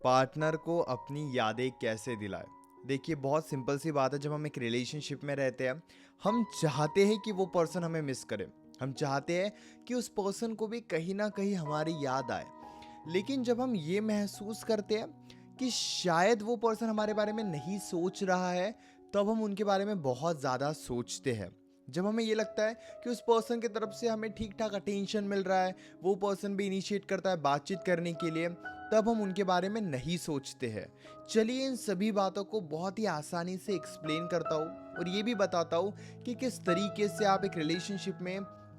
Partner को अपनी यादें कैसे दिलाएं। देखिए, बहुत सिंपल सी बात है। जब हम एक रिलेशनशिप में रहते हैं, हम चाहते हैं कि वो पर्सन हमें मिस करे। हम चाहते हैं कि उस पर्सन को भी कहीं ना कहीं हमारी याद आए। लेकिन जब हम ये महसूस करते हैं कि शायद वो पर्सन हमारे बारे में नहीं सोच रहा है, तब हम उनके बारे में बहुत ज़्यादा सोचते हैं। जब हमें ये लगता है कि उस पर्सन की तरफ से हमें ठीक ठाक अटेंशन मिल रहा है, वो पर्सन भी इनिशिएट करता है बातचीत करने के लिए, तब हम उनके बारे में नहीं सोचते हैं। चलिए, इन सभी बातों को बहुत ही आसानी से एक्सप्लेन करता हूँ और ये भी बताता हूँ कि किस तरीके से आप एक रिलेशनशिप में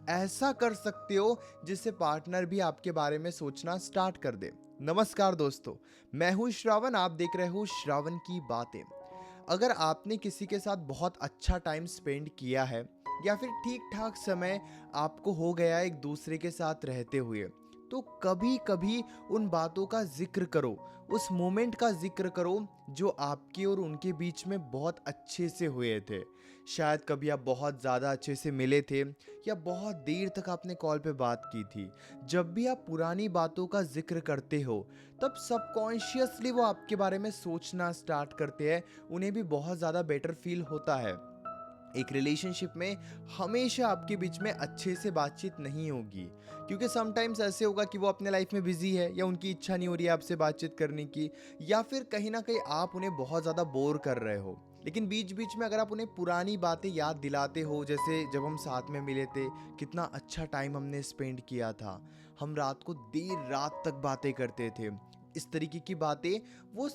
ऐसा कर सकते हो जिससे पार्टनर भी आपके बारे में सोचना स्टार्ट कर दे। नमस्कार दोस्तों, मैं हूँ श्रावण। आप देख रहे हो श्रावण की बातें। अगर आपने किसी के साथ बहुत अच्छा टाइम स्पेंड किया है या फिर ठीक ठाक समय आपको हो गया एक दूसरे के साथ रहते हुए, तो कभी कभी उन बातों का जिक्र करो, उस मोमेंट का जिक्र करो जो आपके और उनके बीच में बहुत अच्छे से हुए थे। शायद कभी आप बहुत ज़्यादा अच्छे से मिले थे या बहुत देर तक आपने कॉल पे बात की थी। जब भी आप पुरानी बातों का जिक्र करते हो, तब सबकॉन्शियसली वो आपके बारे में सोचना स्टार्ट करते हैं। उन्हें भी बहुत ज़्यादा बेटर फील होता है। एक रिलेशनशिप में हमेशा आपके बीच में अच्छे से बातचीत नहीं होगी, क्योंकि समटाइम्स ऐसे होगा कि वो अपने लाइफ में बिजी है या उनकी इच्छा नहीं हो रही है आपसे बातचीत करने की, या फिर कहीं ना कहीं आप उन्हें बहुत ज़्यादा बोर कर रहे हो। लेकिन बीच बीच में अगर आप उन्हें पुरानी बातें याद दिलाते हो, जैसे जब हम साथ में मिले थे, कितना अच्छा टाइम हमने स्पेंड किया था, हम रात को देर रात तक बातें करते थे, इस तरीके की बातें वो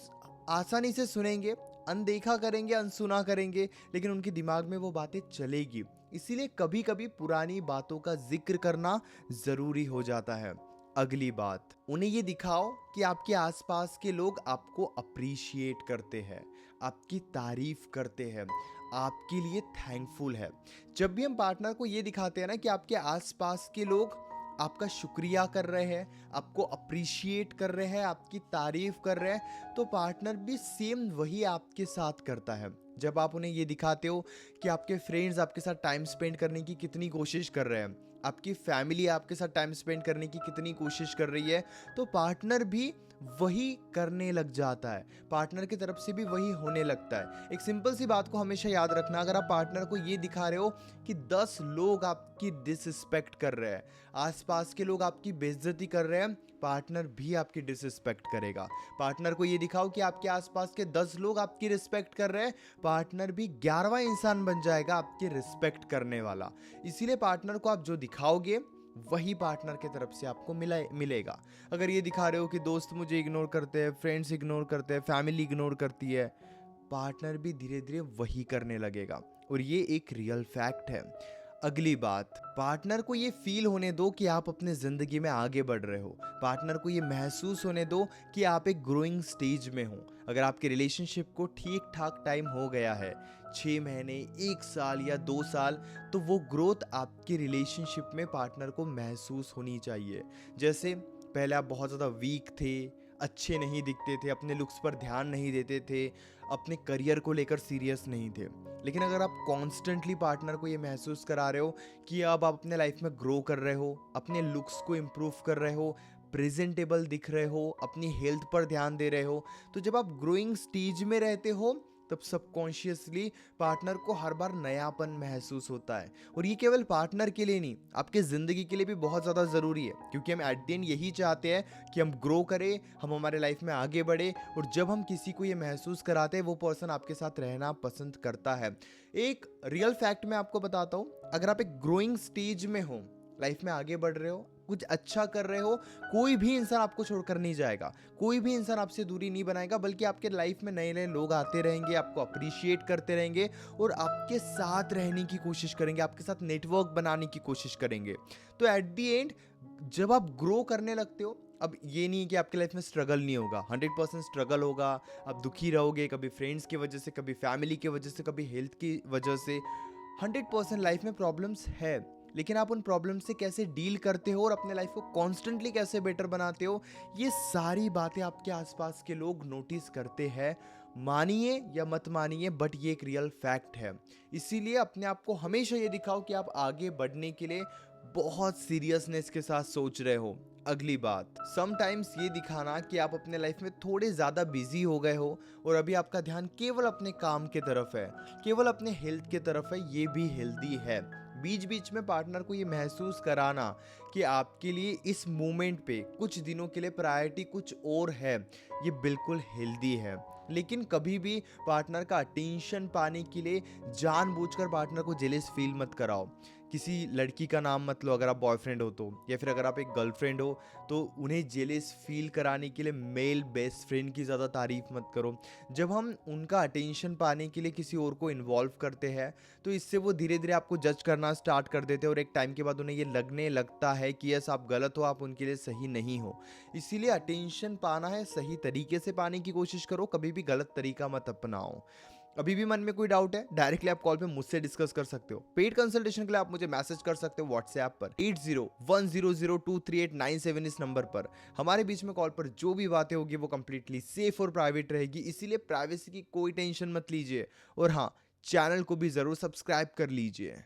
आसानी से सुनेंगे, अनदेखा करेंगे, अनसुना करेंगे, लेकिन उनके दिमाग में वो बातें चलेगी। इसीलिए कभी कभी पुरानी बातों का जिक्र करना ज़रूरी हो जाता है। अगली बात, उन्हें ये दिखाओ कि आपके आसपास के लोग आपको अप्रिशिएट करते हैं, आपकी तारीफ करते हैं, आपके लिए थैंकफुल है। जब भी हम पार्टनर को ये दिखाते हैं ना कि आपके आसपास के लोग आपका शुक्रिया कर रहे हैं, आपको अप्रिशिएट कर रहे हैं, आपकी तारीफ कर रहे हैं, तो पार्टनर भी सेम वही आपके साथ करता है। जब आप उन्हें ये दिखाते हो कि आपके फ्रेंड्स आपके साथ टाइम स्पेंड करने की कितनी कोशिश कर रहे हैं, आपकी फैमिली आपके साथ टाइम स्पेंड करने की कितनी कोशिश कर रही है, तो पार्टनर भी वही करने लग जाता है। पार्टनर की तरफ से भी वही होने लगता है। एक सिंपल सी बात को हमेशा याद रखना, अगर आप पार्टनर को ये दिखा रहे हो कि 10 लोग आपकी डिसरिस्पेक्ट कर रहे हैं, आसपास के लोग आपकी बेइज्जती कर रहे हैं, पार्टनर भी आपकी डिसरिस्पेक्ट करेगा। पार्टनर को ये दिखाओ कि आपके आसपास के 10 लोग आपकी रिस्पेक्ट कर रहे हैं, पार्टनर भी 11वां इंसान बन जाएगा आपकी रिस्पेक्ट करने वाला। इसीलिए पार्टनर को आप जो दिखाओगे वही पार्टनर की तरफ से आपको मिलेगा। अगर ये दिखा रहे हो कि दोस्त मुझे इग्नोर करते हैं, फ्रेंड्स इग्नोर करते हैं, फैमिली इग्नोर करती है, पार्टनर भी धीरे धीरे वही करने लगेगा, और ये एक रियल फैक्ट है। अगली बात, पार्टनर को ये फील होने दो कि आप अपने जिंदगी में आगे बढ़ रहे हो। पार्टनर को ये महसूस होने दो कि आप एक ग्रोइंग स्टेज में हो। अगर आपके रिलेशनशिप को ठीक ठाक टाइम हो गया है, 6 महीने, 1 साल या 2 साल, तो वो ग्रोथ आपके रिलेशनशिप में पार्टनर को महसूस होनी चाहिए। जैसे पहले आप बहुत ज़्यादा वीक थे, अच्छे नहीं दिखते थे, अपने लुक्स पर ध्यान नहीं देते थे, अपने करियर को लेकर सीरियस नहीं थे। लेकिन अगर आप कॉन्स्टेंटली पार्टनर को ये महसूस करा रहे हो कि अब आप अपने लाइफ में ग्रो कर रहे हो, अपने लुक्स को इम्प्रूव कर रहे हो, प्रेजेंटेबल दिख रहे हो, अपनी हेल्थ पर ध्यान दे रहे हो, तो जब आप ग्रोइंग स्टेज में रहते हो, तब सबकॉन्शियसली पार्टनर को हर बार नयापन महसूस होता है। और ये केवल पार्टनर के लिए नहीं, आपके ज़िंदगी के लिए भी बहुत ज़्यादा ज़रूरी है, क्योंकि हम एट द एंड यही चाहते हैं कि हम ग्रो करें, हम हमारे लाइफ में आगे बढ़े। और जब हम किसी को ये महसूस कराते हैं, वो पर्सन आपके साथ रहना पसंद करता है। एक रियल फैक्ट मैं आपको बताता हूँ, अगर आप एक ग्रोइंग स्टेज में हो, लाइफ में आगे बढ़ रहे हो, कुछ अच्छा कर रहे हो, कोई भी इंसान आपको छोड़कर नहीं जाएगा, कोई भी इंसान आपसे दूरी नहीं बनाएगा, बल्कि आपके लाइफ में नए नए लोग आते रहेंगे, आपको अप्रिशिएट करते रहेंगे और आपके साथ रहने की कोशिश करेंगे, आपके साथ नेटवर्क बनाने की कोशिश करेंगे। तो एट दी एंड जब आप ग्रो करने लगते हो, अब ये नहीं है कि आपके लाइफ में स्ट्रगल नहीं होगा, 100% स्ट्रगल होगा। आप दुखी रहोगे, कभी फ्रेंड्स की वजह से, कभी फैमिली की वजह से, कभी हेल्थ की वजह से। 100% लाइफ में प्रॉब्लम्स है, लेकिन आप उन प्रॉब्लम से कैसे डील करते हो और अपने लाइफ को कॉन्स्टेंटली कैसे बेटर बनाते हो, ये सारी बातें आपके आसपास के लोग नोटिस करते हैं। मानिए या मत मानिए, बट ये एक रियल फैक्ट है। इसीलिए अपने आप को हमेशा ये दिखाओ कि आप आगे बढ़ने के लिए बहुत सीरियसनेस के साथ सोच रहे हो। अगली बात, समटाइम्स ये दिखाना कि आप अपने लाइफ में थोड़े ज़्यादा बिजी हो गए हो और अभी आपका ध्यान केवल अपने काम के तरफ है, केवल अपने हेल्थ के तरफ है, ये भी हेल्दी है। बीच बीच में पार्टनर को ये महसूस कराना कि आपके लिए इस मोमेंट पे कुछ दिनों के लिए प्रायोरिटी कुछ और है, ये बिल्कुल हेल्दी है। लेकिन कभी भी पार्टनर का अटेंशन पाने के लिए जानबूझकर पार्टनर को जेलस फील मत कराओ। किसी लड़की का नाम मत लो अगर आप बॉयफ्रेंड हो तो, या फिर अगर आप एक गर्लफ्रेंड हो तो उन्हें जेलस फील कराने के लिए मेल बेस्ट फ्रेंड की ज़्यादा तारीफ मत करो। जब हम उनका अटेंशन पाने के लिए किसी और को इन्वॉल्व करते हैं तो इससे वो धीरे धीरे आपको जज करना स्टार्ट कर देते हैं और एक टाइम के बाद उन्हें ये लगने लगता है कि यस आप गलत हो, आप उनके लिए सही नहीं हो। इसीलिए अटेंशन पाना है, सही तरीके से पाने की कोशिश करो, कभी भी गलत तरीका मत अपनाओ। अभी भी मन में कोई डाउट है, डायरेक्टली आप कॉल पे मुझसे डिस्कस कर सकते हो। पेड कंसल्टेशन के लिए आप मुझे मैसेज कर सकते हो व्हाट्सएप पर 8010023897 इस नंबर पर। हमारे बीच में कॉल पर जो भी बातें होगी वो कंप्लीटली सेफ और प्राइवेट रहेगी, इसीलिए प्राइवेसी की कोई टेंशन मत लीजिए। और हाँ, चैनल को भी जरूर सब्सक्राइब कर लीजिए।